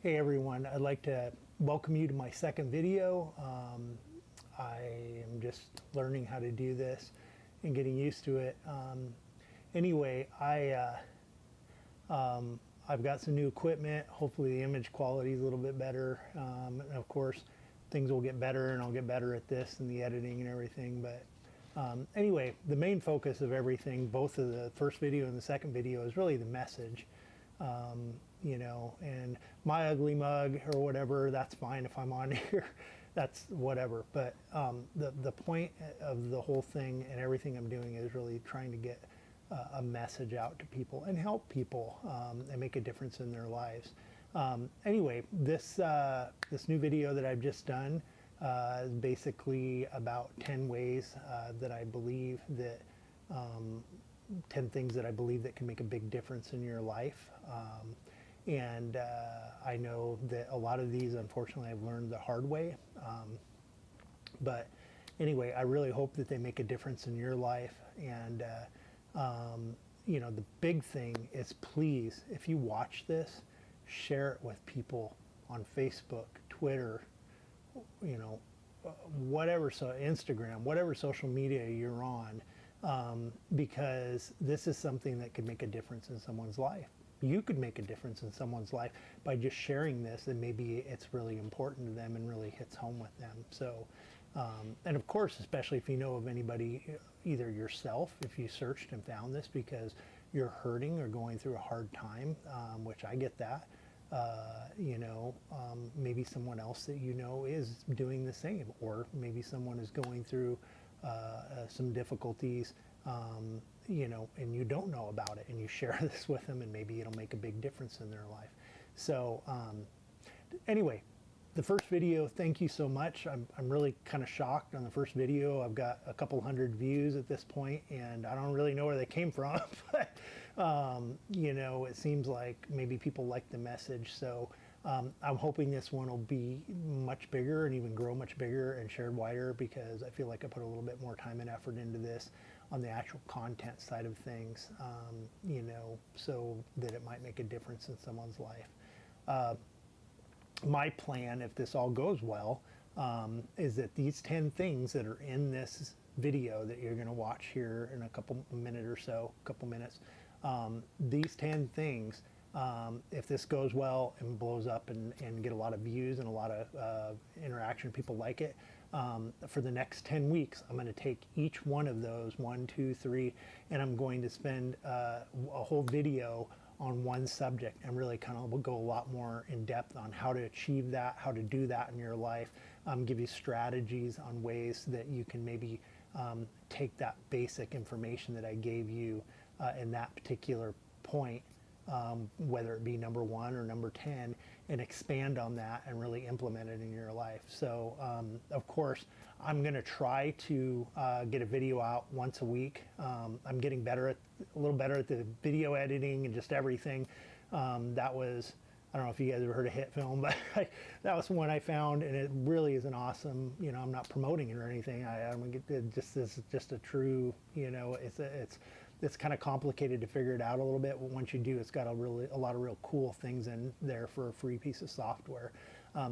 Hey everyone, I'd like to welcome you to my second video. I am just learning how to do this and getting used to it. Anyway, I've got some new equipment. Hopefully the image quality is a little bit better. And of course, things will get better and I'll get better at this and the editing and everything. But anyway, the main focus of everything, both of the first video and the second video, is really the message. You know, and my ugly mug or whatever, that's fine if I'm on here, that's whatever. But the point of the whole thing and everything I'm doing is really trying to get a message out to people and help people and make a difference in their lives. Anyway, this new video that I've just done is basically about 10 ways that I believe that 10 things that I believe that can make a big difference in your life. And I know that a lot of these, unfortunately, I've learned the hard way. But anyway, I really hope that they make a difference in your life. And, you know, the big thing is, please, if you watch this, share it with people on Facebook, Twitter, you know, whatever, so Instagram, whatever social media you're on. Because this is something that could make a difference in someone's life. You could make a difference in someone's life by just sharing this, and maybe it's really important to them and really hits home with them. So, and of course, especially if you know of anybody, either yourself, if you searched and found this because you're hurting or going through a hard time, which I get that. You know, maybe someone else that you know is doing the same, or maybe someone is going through some difficulties, you know, and you don't know about it, and you share this with them, and maybe it'll make a big difference in their life. So anyway, the first video, thank you so much. I'm really kind of shocked on the first video. I've got a couple hundred views at this point, and I don't really know where they came from, but you know, it seems like maybe people like the message. So I'm hoping this one will be much bigger and even grow much bigger and shared wider, because I feel like I put a little bit more time and effort into this on the actual content side of things, you know, so that it might make a difference in someone's life. My plan, if this all goes well, is that these 10 things that are in this video that you're going to watch here in a couple minutes, these 10 things, if this goes well and blows up and get a lot of views and a lot of interaction, people like it, for the next 10 weeks, I'm going to take each one of those, 1, 2, 3, and I'm going to spend a whole video on one subject and really kind of go a lot more in depth on how to achieve that, how to do that in your life, give you strategies on ways that you can maybe take that basic information that I gave you in that particular point, whether it be number 1 or number 10, and expand on that and really implement it in your life. So of course, I'm going to try to get a video out once a week. I'm getting a little better at the video editing and just everything. That was, I don't know if you guys ever heard of HitFilm, but that was one I found, and it really is an awesome, you know, I'm not promoting it or anything. This is just a true, you know, it's kind of complicated to figure it out a little bit, but once you do, it's got a lot of real cool things in there for a free piece of software.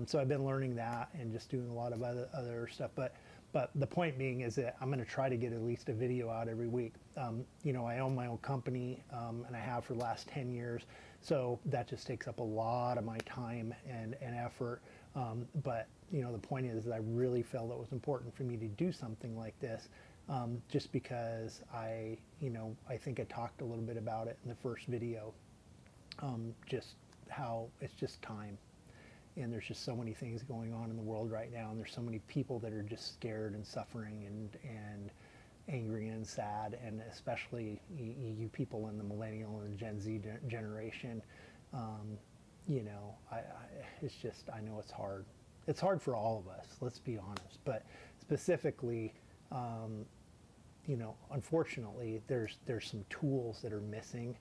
So I've been learning that and just doing a lot of other stuff. But the point being is that I'm going to try to get at least a video out every week. You know, I own my own company, and I have for the last 10 years. So that just takes up a lot of my time and effort. But, you know, the point is that I really felt it was important for me to do something like this, just because I think I talked a little bit about it in the first video, just how it's just time. And there's just so many things going on in the world right now, and there's so many people that are just scared and suffering and angry and sad, and especially you people in the millennial and Gen Z generation. You know, it's just, I know it's hard. It's hard for all of us, let's be honest. But specifically, you know, unfortunately, there's some tools that are missing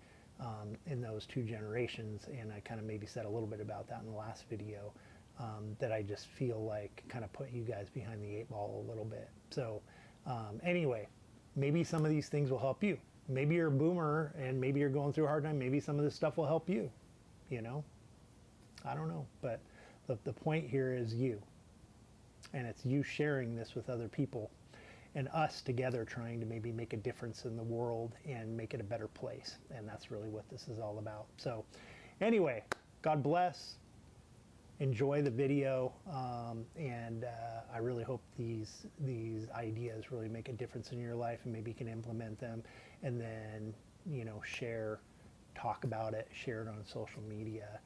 in those two generations, and I kind of maybe said a little bit about that in the last video, that I just feel like kind of put you guys behind the 8 ball a little bit. So anyway, maybe some of these things will help you. Maybe you're a boomer and maybe you're going through a hard time. Maybe some of this stuff will help you, you know. I don't know, but the point here is you, and it's you sharing this with other people and us together trying to maybe make a difference in the world and make it a better place. And that's really what this is all about. So anyway, God bless. Enjoy the video, and I really hope these ideas really make a difference in your life, and maybe you can implement them, and then share, talk about it, share it on social media.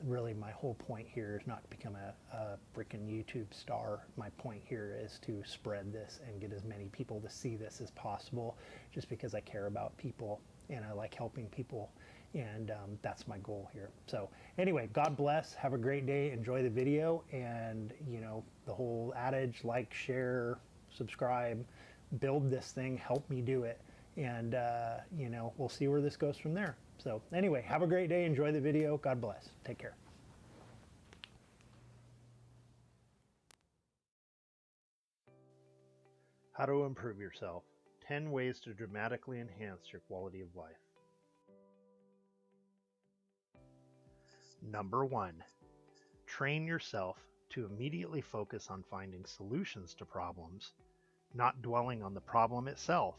Really, my whole point here is not to become a freaking YouTube star. My point here is to spread this and get as many people to see this as possible, just because I care about people and I like helping people. And that's my goal here. So anyway, God bless. Have a great day. Enjoy the video. And, the whole adage, like, share, subscribe, build this thing, help me do it. And, we'll see where this goes from there. So anyway, have a great day. Enjoy the video. God bless. Take care. How to improve yourself. 10 ways to dramatically enhance your quality of life. Number 1, train yourself to immediately focus on finding solutions to problems, not dwelling on the problem itself.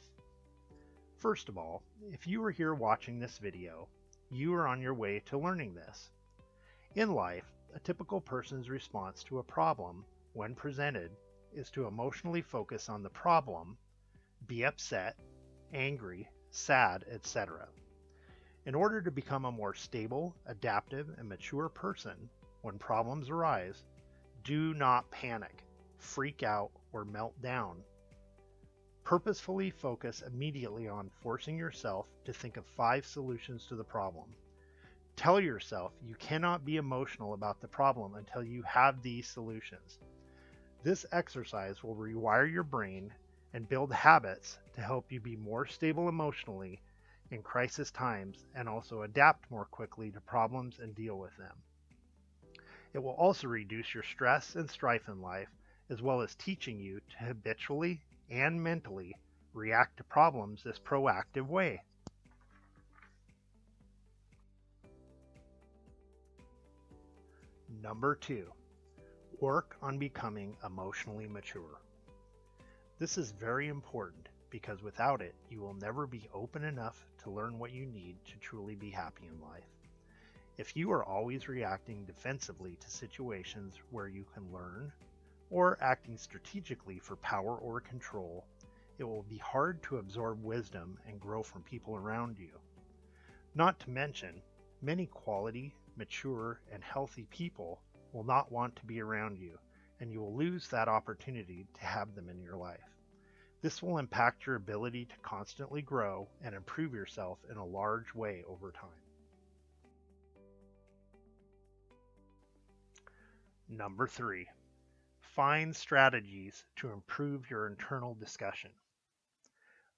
First of all, if you are here watching this video, you are on your way to learning this. In life, a typical person's response to a problem, when presented, is to emotionally focus on the problem, be upset, angry, sad, etc. In order to become a more stable, adaptive, and mature person, when problems arise, do not panic, freak out, or melt down. Purposefully focus immediately on forcing yourself to think of 5 solutions to the problem. Tell yourself you cannot be emotional about the problem until you have these solutions. This exercise will rewire your brain and build habits to help you be more stable emotionally in crisis times, and also adapt more quickly to problems and deal with them. It will also reduce your stress and strife in life, as well as teaching you to habitually and mentally react to problems this proactive way. Number 2, work on becoming emotionally mature. This is very important, because without it, you will never be open enough to learn what you need to truly be happy in life. If you are always reacting defensively to situations where you can learn, or acting strategically for power or control, it will be hard to absorb wisdom and grow from people around you. Not to mention, many quality, mature, and healthy people will not want to be around you, and you will lose that opportunity to have them in your life. This will impact your ability to constantly grow and improve yourself in a large way over time. Number 3, find strategies to improve your internal discussion.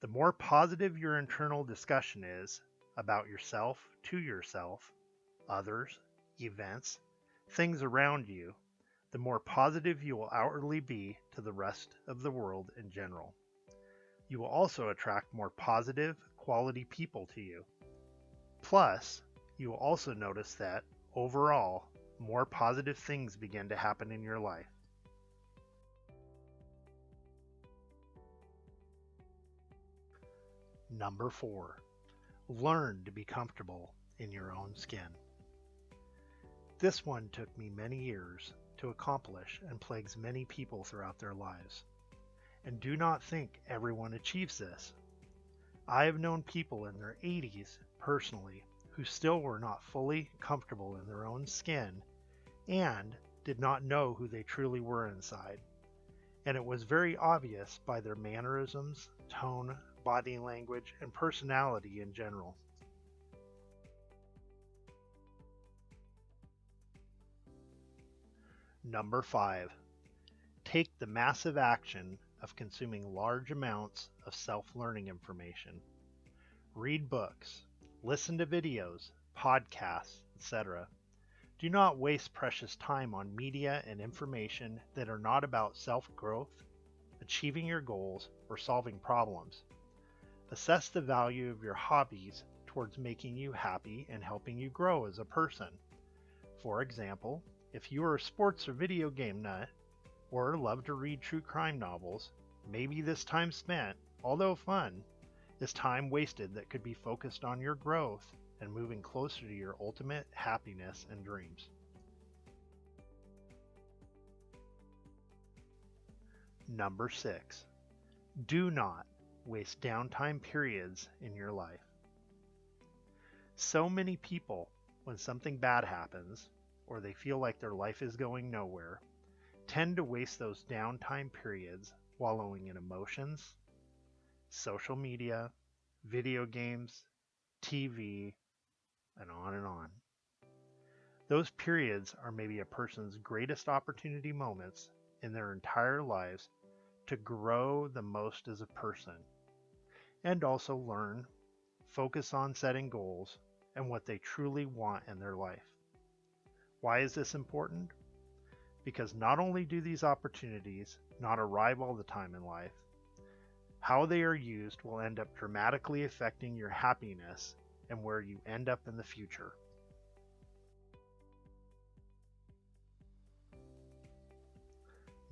The more positive your internal discussion is about yourself, to yourself, others, events, things around you, the more positive you will outwardly be to the rest of the world in general. You will also attract more positive, quality people to you. Plus, you will also notice that, overall, more positive things begin to happen in your life. Number 4, learn to be comfortable in your own skin. This one took me many years to accomplish and plagues many people throughout their lives. And do not think everyone achieves this. I have known people in their 80s, personally, who still were not fully comfortable in their own skin and did not know who they truly were inside. And it was very obvious by their mannerisms, tone, body language, and personality in general. Number 5, take the massive action of consuming large amounts of self-learning information. Read books, listen to videos, podcasts, etc. Do not waste precious time on media and information that are not about self-growth, achieving your goals, or solving problems. Assess the value of your hobbies towards making you happy and helping you grow as a person. For example, if you are a sports or video game nut, or love to read true crime novels, maybe this time spent, although fun, is time wasted that could be focused on your growth and moving closer to your ultimate happiness and dreams. Number 6. Do not waste downtime periods in your life. So many people, when something bad happens, or they feel like their life is going nowhere, tend to waste those downtime periods wallowing in emotions, social media, video games, TV, and on and on. Those periods are maybe a person's greatest opportunity moments in their entire lives to grow the most as a person and also learn, focus on setting goals and what they truly want in their life. Why is this important? Because not only do these opportunities not arrive all the time in life, how they are used will end up dramatically affecting your happiness and where you end up in the future.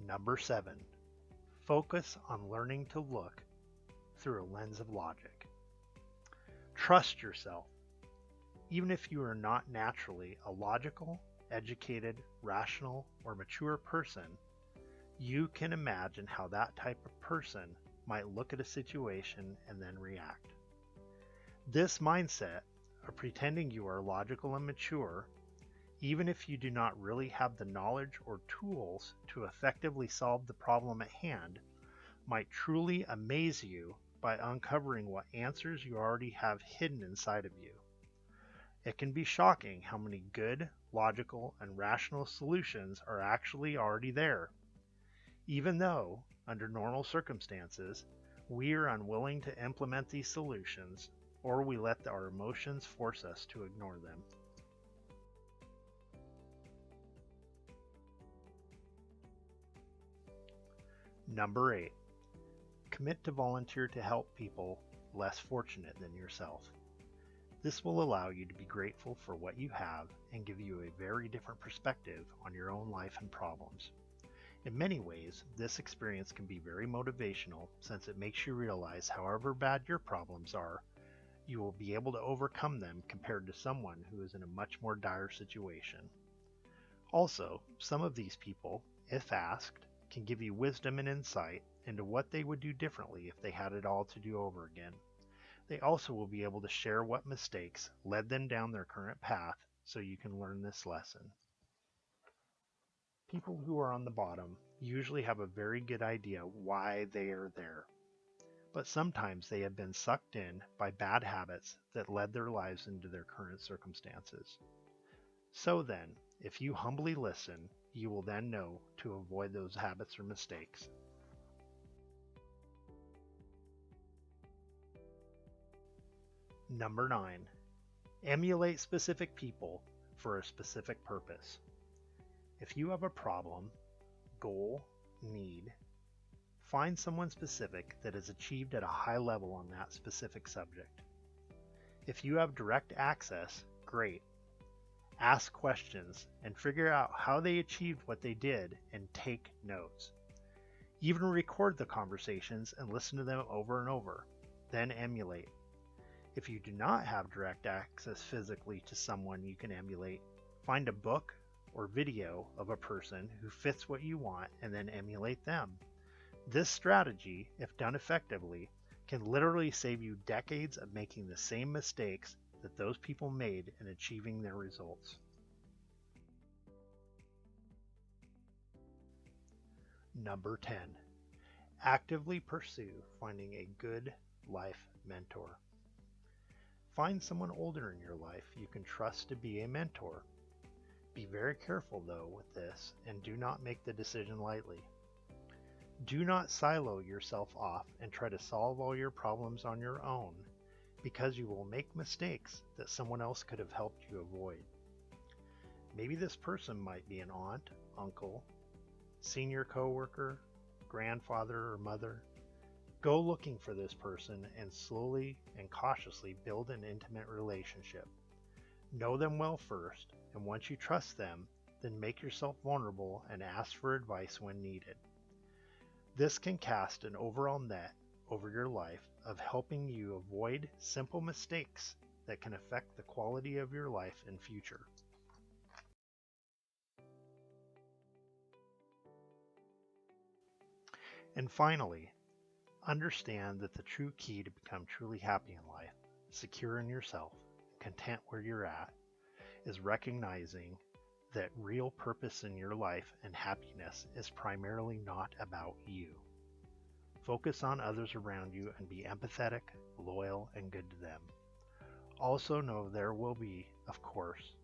Number 7. Focus on learning to look through a lens of logic. Trust yourself. Even if you are not naturally a logical, educated, rational, or mature person, you can imagine how that type of person might look at a situation and then react. This mindset of pretending you are logical and mature, even if you do not really have the knowledge or tools to effectively solve the problem at hand, might truly amaze you by uncovering what answers you already have hidden inside of you. It can be shocking how many good, logical, and rational solutions are actually already there, even though, under normal circumstances, we are unwilling to implement these solutions, or we let our emotions force us to ignore them. Number 8. Commit to volunteer to help people less fortunate than yourself. This will allow you to be grateful for what you have and give you a very different perspective on your own life and problems. In many ways, this experience can be very motivational since it makes you realize however bad your problems are, you will be able to overcome them compared to someone who is in a much more dire situation. Also, some of these people, if asked, can give you wisdom and insight into what they would do differently if they had it all to do over again. They also will be able to share what mistakes led them down their current path so you can learn this lesson. People who are on the bottom usually have a very good idea why they are there, but sometimes they have been sucked in by bad habits that led their lives into their current circumstances. So then, if you humbly listen, you will then know to avoid those habits or mistakes. Number 9. Emulate specific people for a specific purpose. If you have a problem, goal, need, find someone specific that is achieved at a high level on that specific subject. If you have direct access, great. Ask questions and figure out how they achieved what they did and take notes. Even record the conversations and listen to them over and over, then emulate. If you do not have direct access physically to someone you can emulate, find a book or video of a person who fits what you want and then emulate them. This strategy, if done effectively, can literally save you decades of making the same mistakes that those people made in achieving their results. Number 10. Actively pursue finding a good life mentor. Find someone older in your life you can trust to be a mentor. Be very careful though with this and do not make the decision lightly. Do not silo yourself off and try to solve all your problems on your own, because you will make mistakes that someone else could have helped you avoid. Maybe this person might be an aunt, uncle, senior coworker, grandfather or mother. Go looking for this person and slowly and cautiously build an intimate relationship. Know them well first, and once you trust them, then make yourself vulnerable and ask for advice when needed. This can cast an overall net over your life of helping you avoid simple mistakes that can affect the quality of your life and future. And finally, understand that the true key to become truly happy in life, secure in yourself, and content where you're at, is recognizing that real purpose in your life and happiness is primarily not about you. Focus on others around you and be empathetic, loyal, and good to them. Also know there will be, of course,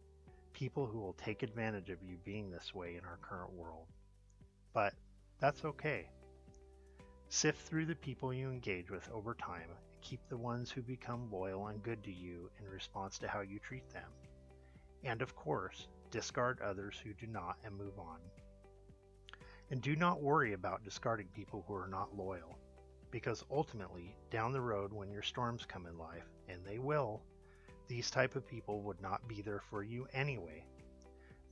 people who will take advantage of you being this way in our current world. But that's okay. Sift through the people you engage with over time and keep the ones who become loyal and good to you in response to how you treat them. And of course, discard others who do not and move on. And do not worry about discarding people who are not loyal, because ultimately, down the road when your storms come in life, and they will, these type of people would not be there for you anyway.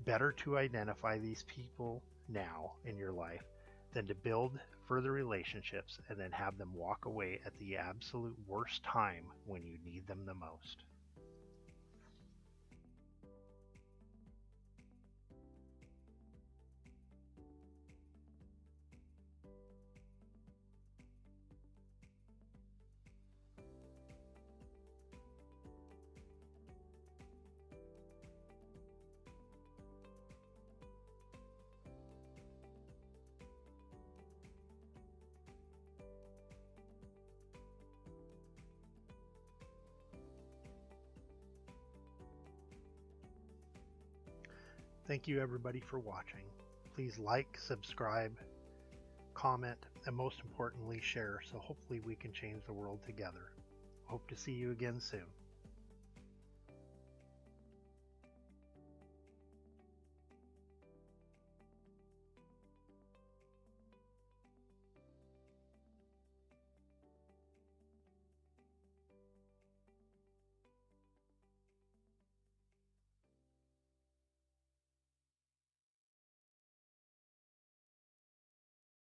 Better to identify these people now in your life than to build further relationships and then have them walk away at the absolute worst time when you need them the most. Thank you everybody for watching. Please like, subscribe, comment, and most importantly share, so hopefully we can change the world together. Hope to see you again soon.